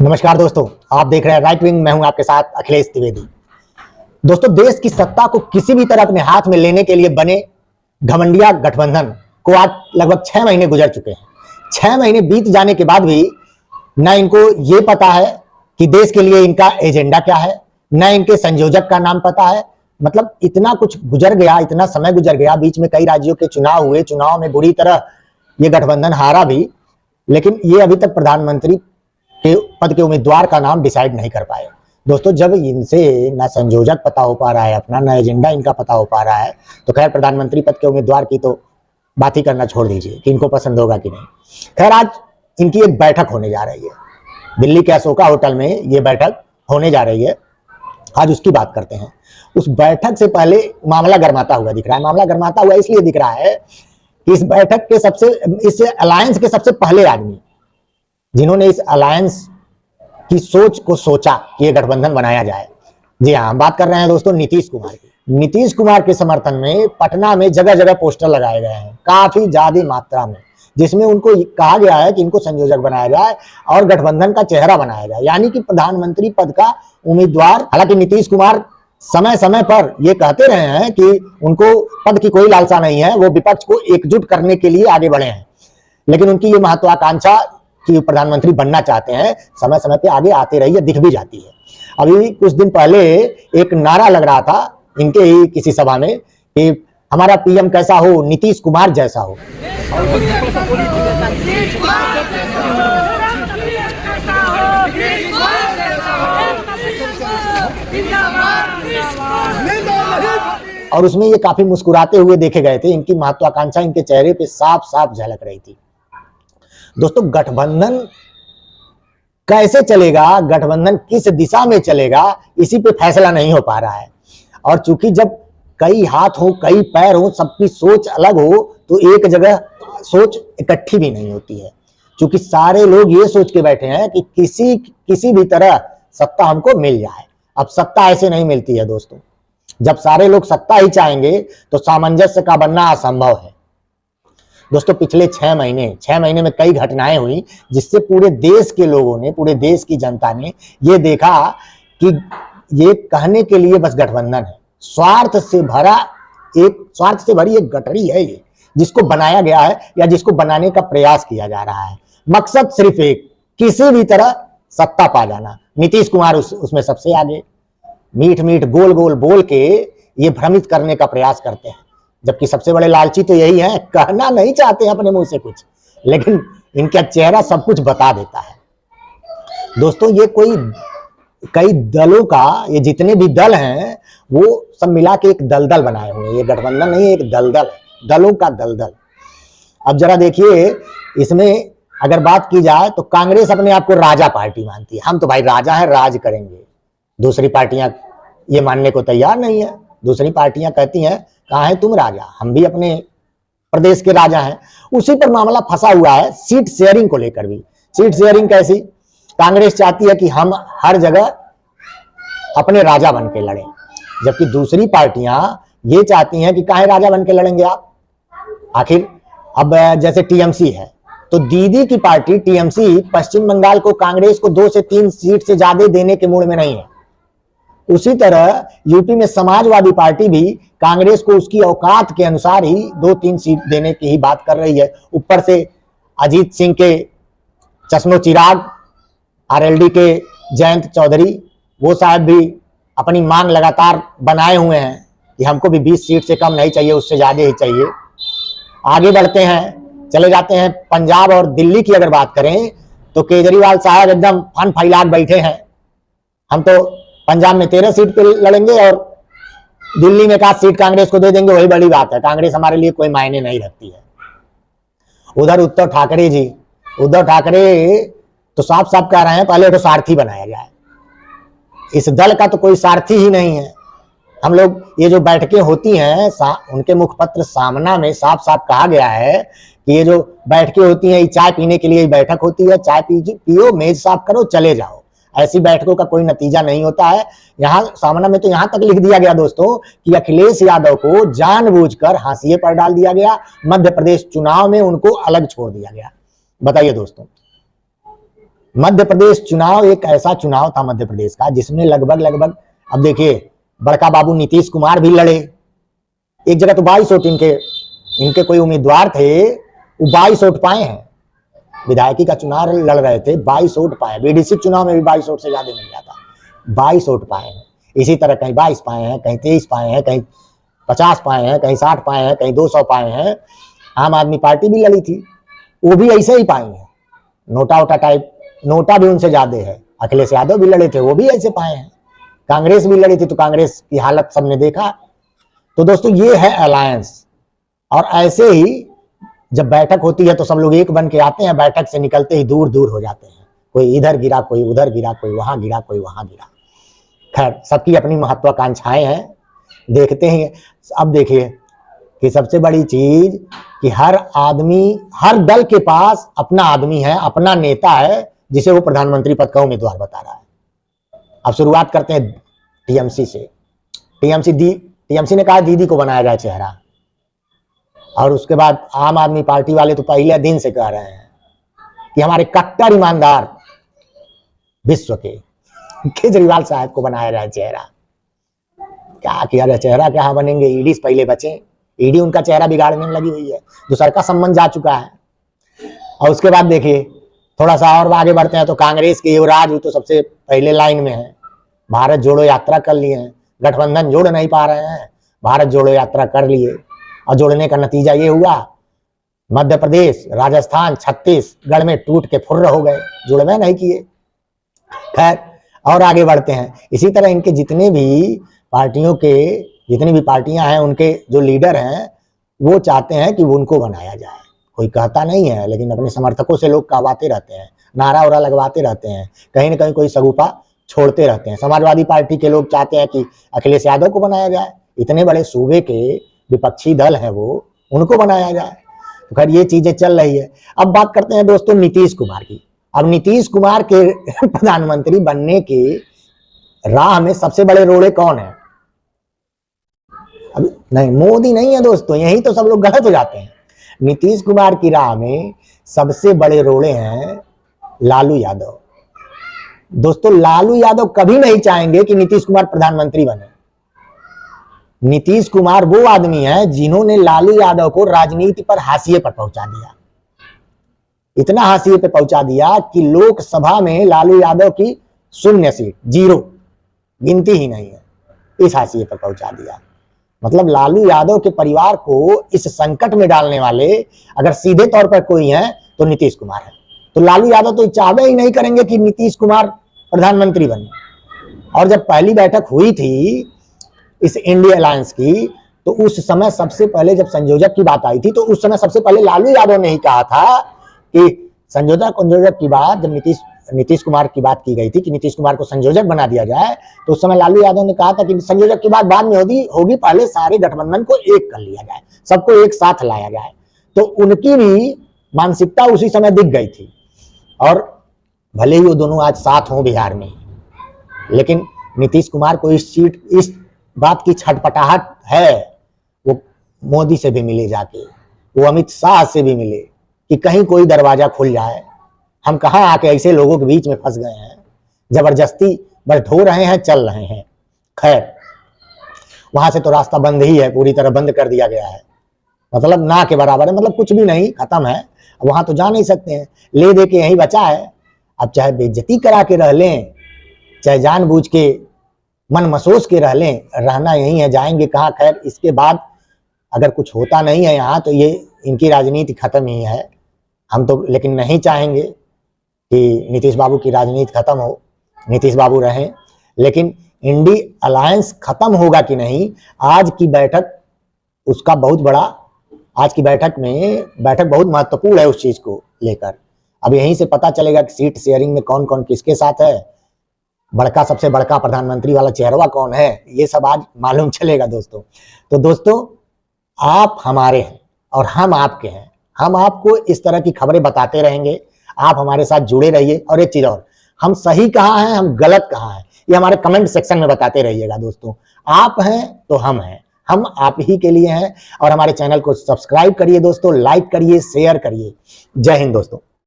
नमस्कार दोस्तों, आप देख रहे हैं राइट विंग। मैं हूं आपके साथ अखिलेश त्रिवेदी। दोस्तों, देश की सत्ता को किसी भी तरह अपने हाथ में लेने के लिए बने घमंडिया गठबंधन को आज लगभग 6 महीने गुजर चुके हैं। 6 महीने बीत जाने के बाद भी न इनको ये पता है कि देश के लिए इनका एजेंडा क्या है, न इनके संयोजक का नाम पता है। मतलब इतना कुछ गुजर गया, इतना समय गुजर गया। बीच में कई राज्यों के चुनाव हुए, चुनाव में बुरी तरह ये गठबंधन हारा भी, लेकिन ये अभी तक प्रधानमंत्री के पद के उम्मीदवार का नाम डिसाइड नहीं कर पाए। दोस्तों, जब इनसे ना संयोजक पता हो पा रहा है अपना, ना एजेंडा इनका पता हो पा रहा है, तो खैर प्रधानमंत्री पद के उम्मीदवार की तो बात ही करना छोड़ दीजिए कि इनको पसंद होगा कि नहीं। खैर, आज इनकी एक बैठक होने जा रही है दिल्ली के अशोका होटल में। ये बैठक होने जा रही है, आज उसकी बात करते हैं। उस बैठक से पहले मामला गर्माता हुआ दिख रहा है। मामला गर्माता हुआ इसलिए दिख रहा है कि इस बैठक के इस अलायंस के सबसे पहले आदमी जिन्होंने इस अलायंस की सोच को सोचा कि ये गठबंधन बनाया जाए, जी हाँ, हम बात कर रहे हैं दोस्तों नीतीश कुमार की। नीतीश कुमार के समर्थन में पटना में जगह जगह पोस्टर लगाए गए हैं, काफी ज्यादा मात्रा में, जिसमें उनको कहा गया है कि इनको संयोजक बनाया जाए और गठबंधन का चेहरा बनाया जाए, यानी कि प्रधानमंत्री पद का उम्मीदवार। हालांकि नीतीश कुमार समय समय पर ये कहते रहे हैं कि उनको पद की कोई लालसा नहीं है, वो विपक्ष को एकजुट करने के लिए आगे बढ़े हैं, लेकिन उनकी ये महत्वाकांक्षा कि प्रधानमंत्री बनना चाहते हैं समय समय पे आगे आते रही है, दिख भी जाती है। अभी कुछ दिन पहले एक नारा लग रहा था इनके ही किसी सभा में कि हमारा पीएम कैसा हो, नीतीश कुमार जैसा हो। और उसमें ये काफी मुस्कुराते हुए देखे गए थे। इनकी महत्वाकांक्षा इनके चेहरे पे साफ साफ झलक रही थी। दोस्तों, गठबंधन कैसे चलेगा, गठबंधन किस दिशा में चलेगा, इसी पे फैसला नहीं हो पा रहा है। और चूंकि जब कई हाथ हो, कई पैर हो, सबकी सोच अलग हो, तो एक जगह सोच इकट्ठी भी नहीं होती है। चूंकि सारे लोग ये सोच के बैठे हैं कि किसी भी तरह सत्ता हमको मिल जाए। अब सत्ता ऐसे नहीं मिलती है दोस्तों। जब सारे लोग सत्ता ही चाहेंगे तो सामंजस्य का बनना असंभव है। दोस्तों, पिछले 6 महीने में कई घटनाएं हुई जिससे पूरे देश के लोगों ने, पूरे देश की जनता ने ये देखा कि ये कहने के लिए बस गठबंधन है। स्वार्थ से भरी एक गठरी है ये, जिसको बनाया गया है या जिसको बनाने का प्रयास किया जा रहा है। मकसद सिर्फ एक, किसी भी तरह सत्ता पा जाना। नीतीश कुमार उसमें सबसे आगे मीठ गोल गोल बोल के ये भ्रमित करने का प्रयास करते हैं, जबकि सबसे बड़े लालची तो यही है, कहना नहीं चाहते हैं अपने मुंह से कुछ, लेकिन इनका चेहरा सब कुछ बता देता है। दोस्तों, ये कई दलों का, ये जितने भी दल हैं वो सब मिला के एक दलदल बनाए हुए हैं। ये गठबंधन नहीं है, एक दलदल है, दलों का दलदल। अब जरा देखिए, इसमें अगर बात की जाए तो कांग्रेस अपने आप को राजा पार्टी मानती है। हम तो भाई राजा हैं, राज करेंगे। दूसरी पार्टियां ये मानने को तैयार नहीं है। दूसरी पार्टियां कहती हैं कहाँ है तुम राजा, हम भी अपने प्रदेश के राजा हैं। उसी पर मामला फंसा हुआ है सीट शेयरिंग को लेकर भी। सीट शेयरिंग कैसी? कांग्रेस चाहती है कि हम हर जगह अपने राजा बन के लड़ें, जबकि दूसरी पार्टियां ये चाहती हैं कि काहे राजा बन के लड़ेंगे आप। आखिर अब जैसे टीएमसी है, तो दीदी की पार्टी टीएमसी पश्चिम बंगाल को कांग्रेस को 2 से 3 सीट से ज्यादा देने के मूड में नहीं है। उसी तरह यूपी में समाजवादी पार्टी भी कांग्रेस को उसकी औकात के अनुसार ही 2-3 सीट देने की ही बात कर रही है। ऊपर से अजीत सिंह के चश्मो चिराग, आरएलडी के जयंत चौधरी, वो साहब भी अपनी मांग लगातार बनाए हुए हैं कि हमको भी 20 सीट से कम नहीं चाहिए, उससे ज्यादा ही चाहिए। आगे बढ़ते हैं, चले जाते हैं पंजाब और दिल्ली की अगर बात करें तो केजरीवाल साहब एकदम फन फैला बैठे हैं। हम तो पंजाब में 13 सीट पे लड़ेंगे और दिल्ली में 1 सीट कांग्रेस को दे देंगे, वही बड़ी बात है। कांग्रेस हमारे लिए कोई मायने नहीं रखती है। उधर उद्धव ठाकरे तो साफ साफ कह रहे हैं पहले तो सारथी बनाया जाए। इस दल का तो कोई सारथी ही नहीं है। हम लोग ये जो बैठकें होती हैं, उनके मुखपत्र सामना में साफ साफ कहा गया है कि ये जो बैठकें होती हैं, ये चाय पीने के लिए बैठक होती है। चाय पियो, मेज साफ करो, चले जाओ। ऐसी बैठकों का कोई नतीजा नहीं होता है। यहाँ सामना में तो यहाँ तक लिख दिया गया दोस्तों कि अखिलेश यादव को जानबूझकर हाशिए पर डाल दिया गया, मध्य प्रदेश चुनाव में उनको अलग छोड़ दिया गया। बताइए दोस्तों, मध्य प्रदेश चुनाव एक ऐसा चुनाव था मध्य प्रदेश का जिसमें लगभग अब देखिए बड़का बाबू नीतीश कुमार भी लड़े। एक जगह तो 22 वोट इनके कोई उम्मीदवार थे, वो 22 वोट पाए हैं। विधायकी का चुनाव लड़ रहे थे, 22 वोट पाए। बीडीसी चुनाव में भी 22 वोट से ज्यादा मिल जाता, 22 वोट पाए हैं। इसी तरह कहीं 22 पाए हैं, कहीं 23 पाए हैं, कहीं 50 पाए हैं, कहीं 60 पाए हैं, कहीं 200 पाए हैं। आम आदमी पार्टी भी लड़ी थी, वो भी ऐसे ही पाई है। नोटा वोटा टाइप, नोटा भी उनसे ज्यादा है। अखिलेश यादव भी लड़े थे, वो भी ऐसे पाए हैं। कांग्रेस भी लड़ी थी, तो कांग्रेस की हालत सबने देखा। तो दोस्तों ये है अलायंस। और ऐसे ही जब बैठक होती है तो सब लोग एक बन के आते हैं, बैठक से निकलते ही दूर दूर हो जाते हैं। कोई इधर गिरा, कोई उधर गिरा, कोई वहां गिरा, कोई वहां गिरा। खैर, सबकी अपनी महत्वाकांक्षाएं हैं, देखते हैं। अब देखिए कि सबसे बड़ी चीज कि हर आदमी, हर दल के पास अपना आदमी है, अपना नेता है, जिसे वो प्रधानमंत्री पद का उम्मीदवार बता रहा है। अब शुरुआत करते हैं टीएमसी से। टीएमसी ने कहा दीदी को बनाया जाए चेहरा, और उसके बाद आम आदमी पार्टी वाले तो पहले दिन से कह रहे हैं कि हमारे कट्टर ईमानदार विश्व के केजरीवाल साहब को बनाया जाए चेहरा। क्या किया जाए, चेहरा क्या बनेंगे, ईडी से पहले बचे। ईडी उनका चेहरा बिगाड़ने में लगी हुई है, दूसर का संबंध जा चुका है। और उसके बाद देखिए थोड़ा सा और आगे बढ़ते हैं तो कांग्रेस के युवराज तो सबसे पहले लाइन में है। भारत जोड़ो यात्रा कर लिए हैं, गठबंधन जोड़ नहीं पा रहे हैं, भारत जोड़ो यात्रा कर लिए, और जोड़ने का नतीजा ये हुआ मध्य प्रदेश, राजस्थान, छत्तीसगढ़ में टूट के फुर्र हो गए, जुड़वे नहीं किए। खैर, और आगे बढ़ते हैं। इसी तरह इनके जितने भी पार्टियां हैं, उनके जो लीडर हैं, वो चाहते हैं कि उनको बनाया जाए। कोई कहता नहीं है, लेकिन अपने समर्थकों से लोग कहवाते रहते हैं, नारा वारा लगवाते रहते हैं, कहीं ना कहीं कोई सगुफा छोड़ते रहते हैं। समाजवादी पार्टी के लोग चाहते हैं कि अखिलेश यादव को बनाया जाए, इतने बड़े सूबे के विपक्षी दल हैं वो, उनको बनाया जाए। तो खैर ये चीजें चल रही है। अब बात करते हैं दोस्तों नीतीश कुमार की। अब नीतीश कुमार के प्रधानमंत्री बनने के राह में सबसे बड़े रोड़े कौन है? अब नहीं, मोदी नहीं है दोस्तों, यही तो सब लोग गलत हो जाते हैं। नीतीश कुमार की राह में सबसे बड़े रोड़े हैं लालू यादव। दोस्तों लालू यादव कभी नहीं चाहेंगे कि नीतीश कुमार प्रधानमंत्री बने। नीतीश कुमार वो आदमी है जिन्होंने लालू यादव को राजनीति पर हाशिए पर पहुंचा दिया। इतना हाशिए पे पहुंचा दिया कि लोकसभा में लालू यादव की 0 सीट, 0 गिनती ही नहीं है, इस हाशिए पर पहुंचा दिया। मतलब लालू यादव के परिवार को इस संकट में डालने वाले अगर सीधे तौर पर कोई है तो नीतीश कुमार है। तो लालू यादव तो चाहवे ही नहीं करेंगे कि नीतीश कुमार प्रधानमंत्री बने। और जब पहली बैठक हुई थी इस इंडिया अलायंस की, तो उस समय सबसे पहले जब संयोजक की बात आई थी, तो उस समय सबसे पहले लालू यादव ने ही कहा था कि संयोजक की बात, जब नीतीश कुमार की बात की गई थी कि नीतीश कुमार को संयोजक बना दिया जाए, तो उस समय लालू यादव ने कहा था कि संयोजक की बात बाद में होगी, पहले सारे गठबंधन को एक कर लिया जाए, सबको एक साथ लाया जाए। तो उनकी भी मानसिकता उसी समय दिख गई थी। और भले ही वो दोनों आज साथ हों बिहार में, लेकिन नीतीश कुमार को इस बात की छटपटाहट है। वो मोदी से भी मिले जाके, वो अमित शाह से भी मिले कि कहीं कोई दरवाजा खुल जाए। हम कहाँ आके ऐसे लोगों के बीच में फंस गए हैं, जबरदस्ती बस ढो रहे हैं, चल रहे हैं। खैर, वहां से तो रास्ता बंद ही है, पूरी तरह बंद कर दिया गया है, मतलब ना के बराबर है, मतलब कुछ भी नहीं, खत्म है। वहां तो जा नहीं सकते हैं, ले दे के यही बचा है। अब चाहे बेइज्जती करा के रह लें, चाहे जानबूझ के मन मसोस के रह लें, रहना यही है, जाएंगे कहाँ। खैर, इसके बाद अगर कुछ होता नहीं है यहाँ, तो ये इनकी राजनीति खत्म ही है। हम तो लेकिन नहीं चाहेंगे कि नीतीश बाबू की राजनीति खत्म हो, नीतीश बाबू रहें। लेकिन इंडी अलायंस खत्म होगा कि नहीं, आज की बैठक उसका बहुत बड़ा, आज की बैठक बहुत महत्वपूर्ण है उस चीज को लेकर। अब यहीं से पता चलेगा कि सीट शेयरिंग में कौन कौन किसके साथ है, सबसे बड़का प्रधानमंत्री वाला चेहरवा कौन है, ये सब आज मालूम चलेगा दोस्तों। तो दोस्तों, आप हमारे हैं और हम आपके हैं। हम आपको इस तरह की खबरें बताते रहेंगे, आप हमारे साथ जुड़े रहिए। और एक चीज और, हम सही कहाँ हैं, हम गलत कहाँ हैं, ये हमारे कमेंट सेक्शन में बताते रहिएगा दोस्तों। आप हैं तो हम हैं, हम आप ही के लिए हैं। और हमारे चैनल को सब्सक्राइब करिए दोस्तों, लाइक करिए, शेयर करिए। जय हिंद दोस्तों।